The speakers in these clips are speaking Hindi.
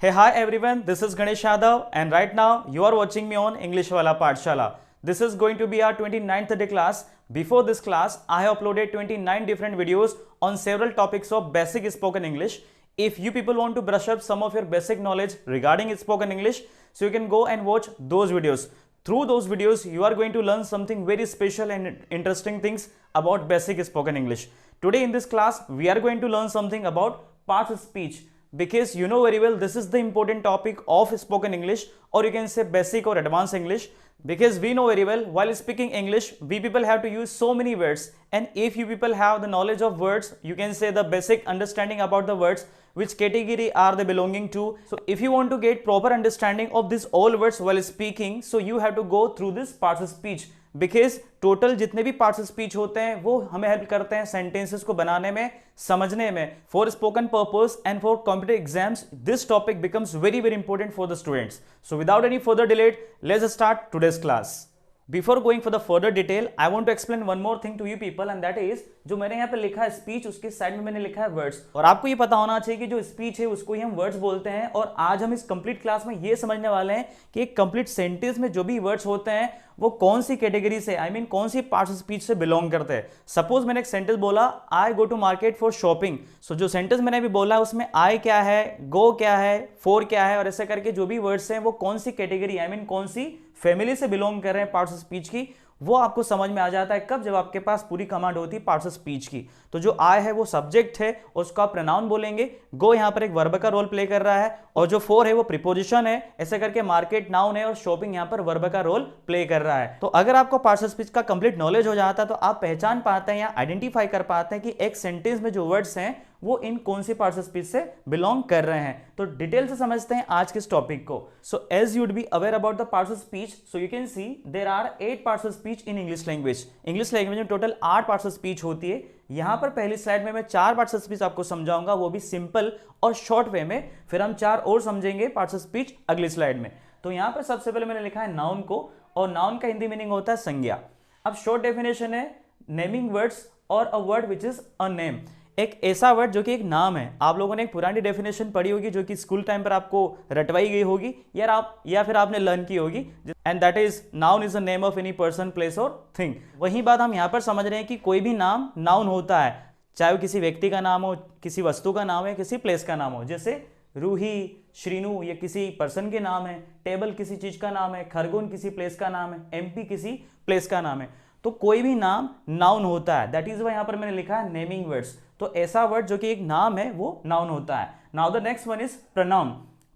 Hey, hi everyone, this is Ganesh Yadav and right now you are watching me on English Wala Pathshala. This is going to be our 29th day class. Before this class, I have uploaded 29 different videos on several topics of basic spoken English. If you people want to brush up some of your basic knowledge regarding spoken English, so you can go and watch those videos. Through those videos, you are going to learn something very special and interesting things about basic spoken English. Today in this class, we are going to learn something about parts of speech. Because you know very well this is the important topic of spoken English, or you can say basic or advanced English, because we know very well while speaking English we people have to use so many words, and if you people have the knowledge of words, you can say the basic understanding about the words which category are they belonging to. So if you want to get proper understanding of these all words while speaking, so you have to go through this parts of speech, because total जितने भी पार्ट्स ऑफ स्पीच होते हैं वो हमें हेल्प करते हैं सेंटेंसेस को बनाने में, समझने में, for spoken purpose and for competitive exams. This topic becomes very very important for the students. So without any further delay, let's start today's class. Before going for the further detail, I want to explain one more thing to you people, and that is जो मैंने यहाँ पे लिखा है स्पीच, उसके साइड में मैंने लिखा है वर्ड्स. और आपको ये पता होना चाहिए कि जो स्पीच है उसको ही हम वर्ड्स बोलते हैं. और आज हम इस कंप्लीट क्लास में ये समझने वाले हैं कि एक कंप्लीट सेंटेंस में जो भी वर्ड्स होते हैं वो कौन सी कैटेगरी से, आई मीन कौन सी पार्ट्स ऑफ स्पीच से बिलोंग करते हैं. सपोज मैंने एक सेंटेंस बोला, I go to market for shopping. So जो सेंटेंस मैंने अभी बोला उसमें आई क्या है, गो क्या है, फॉर क्या है, और ऐसे करके जो भी वर्ड्स हैं वो कौन सी कैटेगरी, आई मीन कौन सी फैमिली से बिलोंग कर रहे हैं पार्ट्स ऑफ स्पीच की, वो आपको समझ में आ जाता है कब, जब आपके पास पूरी कमांड होती है पार्ट्स ऑफ स्पीच की. तो जो आई है वो सब्जेक्ट है, उसको आप प्रोनाउन बोलेंगे. गो यहाँ पर एक वर्ब का रोल प्ले कर रहा है, और जो फॉर है वो प्रीपोजिशन है. ऐसे करके मार्केट नाउन है, और शॉपिंग यहाँ पर वर्ब का रोल प्ले कर रहा है. तो अगर आपको पार्ट्स ऑफ स्पीच का कंप्लीट नॉलेज हो जाता है तो आप पहचान पाते हैं या आइडेंटिफाई कर पाते हैं कि एक सेंटेंस में जो वर्ड्स हैं वो इन कौन सी पार्ट्स ऑफ स्पीच से बिलोंग कर रहे हैं. तो डिटेल से समझते हैं आज के इस टॉपिक को. So as you'd be aware about the parts of speech, so you can see there are 8 parts of speech in English language. English language में टोटल 8 पार्ट्स ऑफ स्पीच होती है. यहां पर पहली स्लाइड में मैं 4 पार्ट्स ऑफ स्पीच आपको समझाऊंगा, वो भी सिंपल और शॉर्ट वे में. फिर हम 4 और समझेंगे पार्ट्स ऑफ स्पीच अगली स्लाइड में. तो यहां पर सबसे पहले मैंने लिखा है नाउन को, और नाउन का हिंदी मीनिंग होता है संज्ञा. अब शॉर्ट डेफिनेशन है नेमिंग वर्ड्स और a word which is a name. एक ऐसा वर्ड जो कि एक नाम है. आप लोगों ने एक पुरानी डेफिनेशन पढ़ी होगी जो कि स्कूल टाइम पर आपको रटवाई गई होगी या फिर आपने लर्न की होगी, and that is noun is a name of any person, place और थिंग. वही बात हम यहाँ पर समझ रहे हैं कि कोई भी नाम नाउन होता है, चाहे वो किसी व्यक्ति का नाम हो, किसी वस्तु का नाम है, किसी प्लेस का नाम हो. जैसे रूही, श्रीनु ये किसी पर्सन के नाम है, टेबल किसी चीज का नाम है, खरगोन किसी प्लेस का नाम है, एमपी किसी प्लेस का नाम है. तो कोई भी नाम नाउन होता है. दैट इज वाई यहाँ पर मैंने लिखा है नेमिंग वर्ड्स. तो ऐसा वर्ड जो कि एक नाम है वो नाउन होता है. Now the next one is pronoun.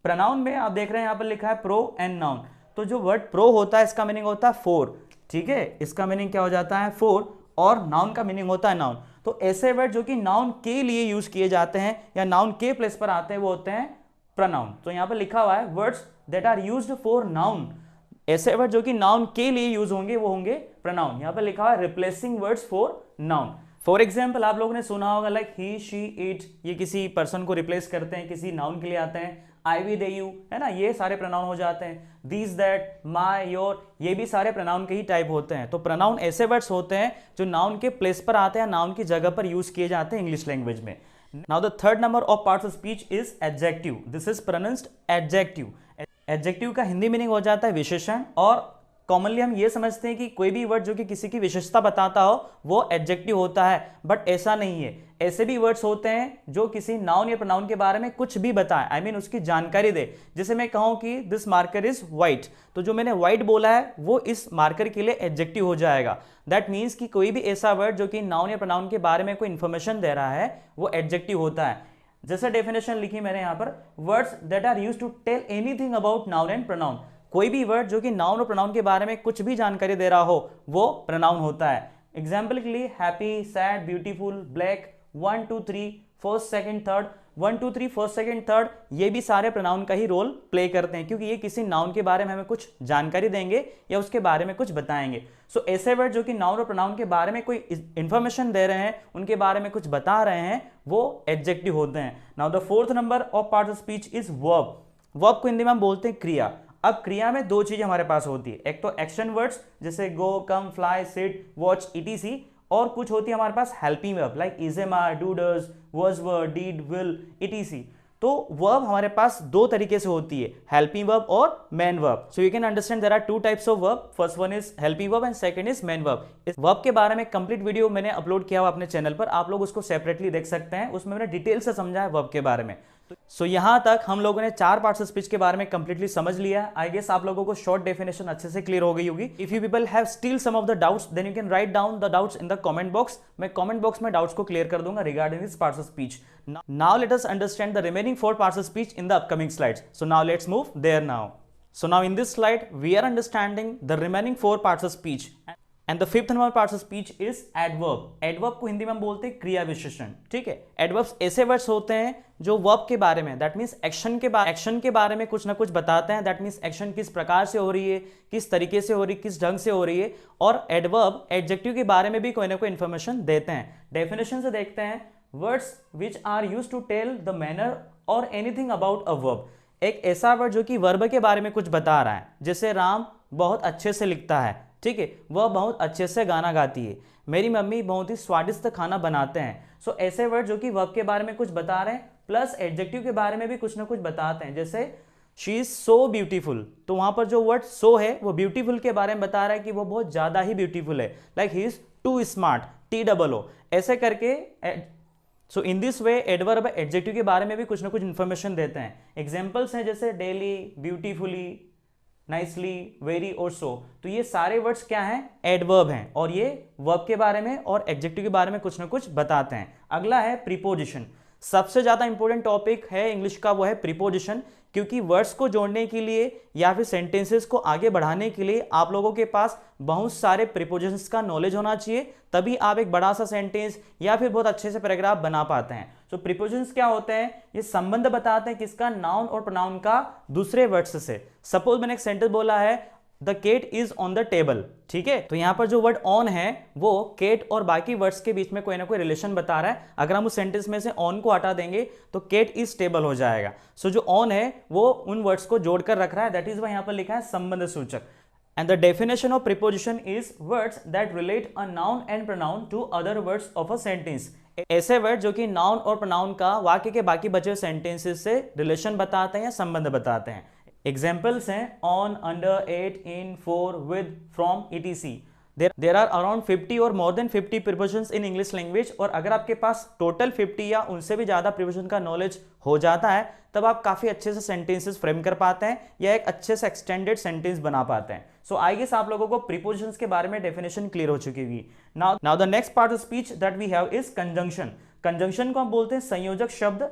Pronoun में आप देख रहे हैं यहाँ पर लिखा है प्रो एंड नाउन. तो जो वर्ड प्रो होता है इसका मीनिंग होता है फोर. ठीक है, इसका मीनिंग क्या हो जाता है, फोर, और नाउन का मीनिंग होता है नाउन. तो ऐसे वर्ड जो कि नाउन के लिए यूज किए जाते हैं या नाउन के प्लेस पर आते हैं वो होते हैं प्रोनाउन. तो यहाँ पर लिखा हुआ है words that are used for noun. ऐसे वर्ड जो कि नाउन के लिए यूज होंगे वो होंगे प्रोनाउन. यहाँ पर लिखा हुआ है replacing words for noun. For example आप लोगों ने सुना होगा लाइक ही, शी, इट, ये किसी पर्सन को रिप्लेस करते हैं, किसी नाउन के लिए आते हैं. आई, वी, दे, यू, है ना, ये सारे प्रोनाउन हो जाते हैं. दीज, दैट, माय, योर, ये भी सारे प्रोनाउन के ही टाइप होते हैं. तो प्रोनाउन ऐसे वर्ड्स होते हैं जो नाउन के प्लेस पर आते हैं, नाउन की जगह पर यूज किए जाते हैं इंग्लिश लैंग्वेज में. Now the third number of parts of speech is adjective. This is pronounced adjective. Adjective का हिंदी मीनिंग हो जाता है विशेषण, और कॉमनली हम ये समझते हैं कि कोई भी वर्ड जो कि किसी की विशेषता बताता हो वो एडजेक्टिव होता है, बट ऐसा नहीं है. ऐसे भी वर्ड्स होते हैं जो किसी नाउन या प्रोनाउन के बारे में कुछ भी बताए, आई मीन उसकी जानकारी दे. जैसे मैं कहूं कि दिस मार्कर इज व्हाइट, तो जो मैंने व्हाइट बोला है वो इस मार्कर के लिए एडजेक्टिव हो जाएगा. दैट मीन्स कि कोई भी ऐसा वर्ड जो कि नाउन या प्रोनाउन के बारे में कोई इंफॉर्मेशन दे रहा है वो एडजेक्टिव होता है. जैसे डेफिनेशन लिखी मैंने यहाँ पर, words that are used to tell anything about noun and pronoun. कोई भी वर्ड जो कि नाउन और प्रोनाउन के बारे में कुछ भी जानकारी दे रहा हो वो प्रोनाउन होता है. एग्जाम्पल के लिए happy, sad, beautiful, black, 1 2 3 first second third, 1 2 3 first second third, ये भी सारे प्रोनाउन का ही रोल प्ले करते हैं, क्योंकि ये किसी नाउन के बारे में हमें कुछ जानकारी देंगे या उसके बारे में कुछ बताएंगे. सो ऐसे वर्ड जो कि नाउन और प्रोनाउन के बारे में कोई इंफॉर्मेशन दे रहे हैं, उनके बारे में कुछ बता रहे हैं, वो एडजेक्टिव होते हैं. Now the fourth number of part of speech is verb. Verb को हिंदी में हम बोलते हैं क्रिया. अब क्रिया में 2 चीजें हमारे पास होती है. एक तो एक्शन वर्ड्स जैसे go, come, fly, sit, watch, etc, और कुछ होती है हमारे पास helping verb like is, am, are, do, does, was, were, did, will, etc. तो वर्ब हमारे पास दो तरीके से होती है, हेल्पिंग वर्ब और main verb. So you can understand there are two types of verb, first one is helping verb and second is main verb. इस वर्ब के बारे में कंप्लीट वीडियो मैंने अपलोड किया हुआ अपने चैनल पर, आप लोग उसको सेपरेटली देख सकते हैं, उसमें मैंने डिटेल से समझा है वर्ब के बारे में। सो यहां तक हम लोगों ने 4 पार्ट्स ऑफ स्पीच के बारे में कंप्लीटली समझ लिया। आई गेस आप लोगों को शॉर्ट डेफिनेशन अच्छे से क्लियर हो गई होगी। If you people have still some of the doubts then you can write down the doubts in the comment box. मैं कमेंट बॉक्स में डाउट्स को क्लियर कर दूंगा regarding this parts of speech. Now let us understand the remaining 4 parts of speech in the upcoming slides. So now let's move there now. So now in this slide we are understanding the remaining 4 parts of speech and the fifth number parts of speech is adverb. Adverb को हिंदी में हम बोलते हैं क्रिया विशेषण, ठीक है। Adverbs ऐसे वर्ड्स होते हैं जो verb के बारे में, that means एक्शन के बारे में कुछ ना कुछ बताते हैं। that means एक्शन किस प्रकार से हो रही है, किस तरीके से हो रही है, किस ढंग से हो रही है। और adverb एडजेक्टिव के बारे में भी कोई ना कोई इंफॉर्मेशन देते हैं। डेफिनेशन से देखते हैं, words which are used to tell the manner और एनीथिंग अबाउट अ वर्ब। एक ऐसा वर्ड जो कि वर्ब के बारे में कुछ बता रहा है, जैसे राम बहुत अच्छे से लिखता है, ठीक है, वह बहुत अच्छे से गाना गाती है, मेरी मम्मी बहुत ही स्वादिष्ट खाना बनाते हैं। सो ऐसे वर्ड जो कि वर्ब के बारे में कुछ बता रहे हैं प्लस एडजेक्टिव के बारे में भी कुछ ना कुछ बताते हैं, जैसे शी इज सो ब्यूटीफुल। तो वहां पर जो वर्ड सो है वो ब्यूटीफुल के बारे में बता रहा है कि वो बहुत ज्यादा ही ब्यूटीफुल है, like he is too smart, TOO ऐसे करके। So in this way adverb adjective के बारे में भी कुछ ना कुछ इंफॉर्मेशन देते हैं। एग्जांपल्स हैं जैसे डेली, ब्यूटीफुली, नाइसली, वेरी और सो। तो ये सारे वर्ड्स क्या हैं, एडवर्ब हैं, और ये वर्ब के बारे में और एडजेक्टिव के बारे में कुछ ना कुछ बताते हैं। अगला है प्रीपोजिशन। सबसे ज्यादा इंपॉर्टेंट टॉपिक है इंग्लिश का, वो है प्रीपोजिशन, क्योंकि वर्ड्स को जोड़ने के लिए या फिर सेंटेंसेस को आगे बढ़ाने के लिए आप लोगों के पास बहुत सारे प्रीपोजिशंस का नॉलेज होना चाहिए, तभी आप एक बड़ा सा सेंटेंस या फिर बहुत अच्छे से पैराग्राफ बना पाते हैं। तो प्रीपोजिशंस क्या होते हैं, ये संबंध बताते हैं किसका, नाउन और प्रोनाउन का दूसरे वर्ड्स से। सपोज मैंने एक सेंटेंस बोला है the cat is on the table, ठीक है, तो यहां पर जो वर्ड ऑन है वो केट और बाकी वर्ड्स के बीच में कोई ना कोई रिलेशन बता रहा है। अगर हम उस सेंटेंस में से ऑन को हटा देंगे तो केट इज टेबल हो जाएगा। सो जो ऑन है वो उन वर्ड्स को जोड़कर रख रहा है, दैट इज वाई यहां पर लिखा है संबंध सूचक। And the definition of preposition is words that relate a noun and pronoun to other words of a sentence. ऐसे वर्ड जो कि नाउन और प्रोनाउन का वाक्य के बाकी बचे सेंटेंसेस से रिलेशन बताते हैं या संबंध बताते हैं। एग्जाम्पल्स हैं on, under, at, in, for, with, from, etc. There are around 50 और more than 50 prepositions in English language, और अगर आपके पास टोटल 50 या उनसे भी ज़्यादा प्रीपोजिशन का नॉलेज हो जाता है तब आप काफ़ी अच्छे से सेंटेंसेस फ्रेम कर पाते हैं या एक अच्छे से एक्सटेंडेड सेंटेंस बना पाते हैं। सो आई गेस आप लोगों को प्रीपोजिशंस के बारे में डेफिनेशन क्लियर हो चुकी होगी। Now the next part of speech that we have is conjunction. Conjunction को हम बोलते हैं संयोजक शब्द,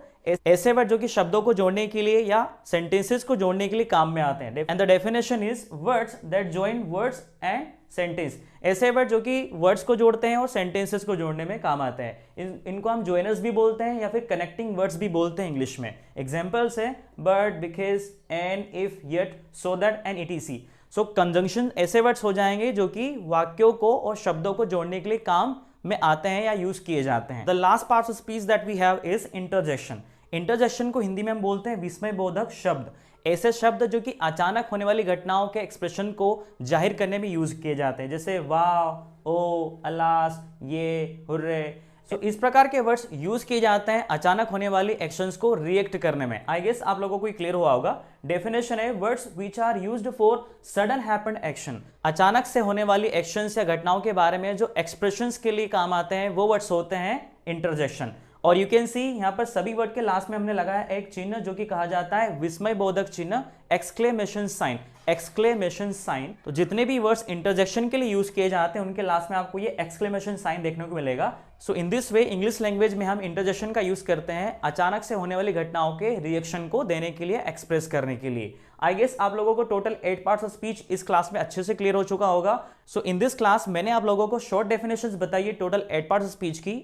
ऐसे वर्ड जो कि शब्दों को जोड़ने के लिए या सेंटेंसेस को जोड़ने के लिए काम में आते हैं। And the definition is words that join words and sentence. ऐसे वर्ड जो कि वर्ड्स को जोड़ते हैं और सेंटेंसेस को जोड़ने में काम आते हैं, इनको हम जोइनर्स भी बोलते हैं या फिर कनेक्टिंग वर्ड्स भी बोलते हैं इंग्लिश में। एग्जाम्पल्स है but, because, and, if, yet, so that and etc. So conjunction ऐसे वर्ड्स हो जाएंगे जो कि वाक्यों को और शब्दों को जोड़ने के लिए काम में आते हैं या यूज किए जाते हैं। The last part of speech that we have is interjection. Interjection को हिंदी में हम बोलते हैं विस्मय बोधक शब्द। ऐसे शब्द जो कि अचानक होने वाली घटनाओं के एक्सप्रेशन को जाहिर करने में यूज किए जाते हैं, जैसे वाह, ओ, अलास, ये, हुर्रे। सो इस प्रकार के वर्ड्स यूज किए जाते हैं अचानक होने वाली एक्शंस को रिएक्ट करने में। आई गेस आप लोगों को क्लियर हुआ होगा। डेफिनेशन है words which are used for sudden happened action. अचानक से होने वाली एक्शंस या घटनाओं के बारे में जो एक्सप्रेशंस के लिए काम आते हैं वो वर्ड्स होते हैं इंटरजेक्शन। और यू कैन सी यहाँ पर सभी वर्ड के लास्ट में हमने लगाया एक चिन्ह जो कि कहा जाता है विस्मय बोधक चिन्ह, एक्सक्लेमेशन साइन। एक्सक्लेमेशन साइन, तो जितने भी वर्ड्स इंटरजेक्शन के लिए यूज किए जाते हैं उनके लास्ट में आपको ये एक्सक्लेमेशन साइन देखने को मिलेगा। So in this way English language में हम इंटरजेक्शन का यूज करते हैं अचानक से होने वाली घटनाओं के रिएक्शन को देने के लिए, एक्सप्रेस करने के लिए। आई गेस आप लोगों को टोटल 8 पार्ट्स ऑफ स्पीच इस क्लास में अच्छे से क्लियर हो चुका होगा। सो इन दिस क्लास मैंने आप लोगों को शॉर्ट डेफिनेशंस बताई है टोटल 8 पार्ट्स ऑफ स्पीच की।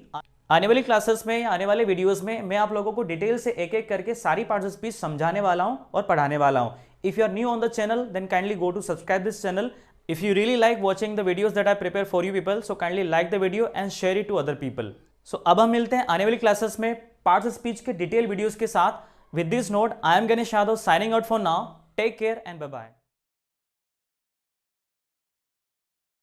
आने वाली क्लासेस में, आने वाले वीडियोस में मैं आप लोगों को डिटेल से एक एक करके सारी पार्ट्स ऑफ स्पीच समझाने वाला हूं और पढ़ाने वाला हूं। If you are new on the channel, then kindly go to subscribe this channel. If you really like watching the videos that I prepare for you people, so kindly like the video and share it to other people. So अब हम मिलते हैं आने वाली क्लासेस में पार्ट्स ऑफ स्पीच के डिटेल वीडियोस के साथ। With this note, I am Ganesh Yadav signing out for now. Take care and bye bye.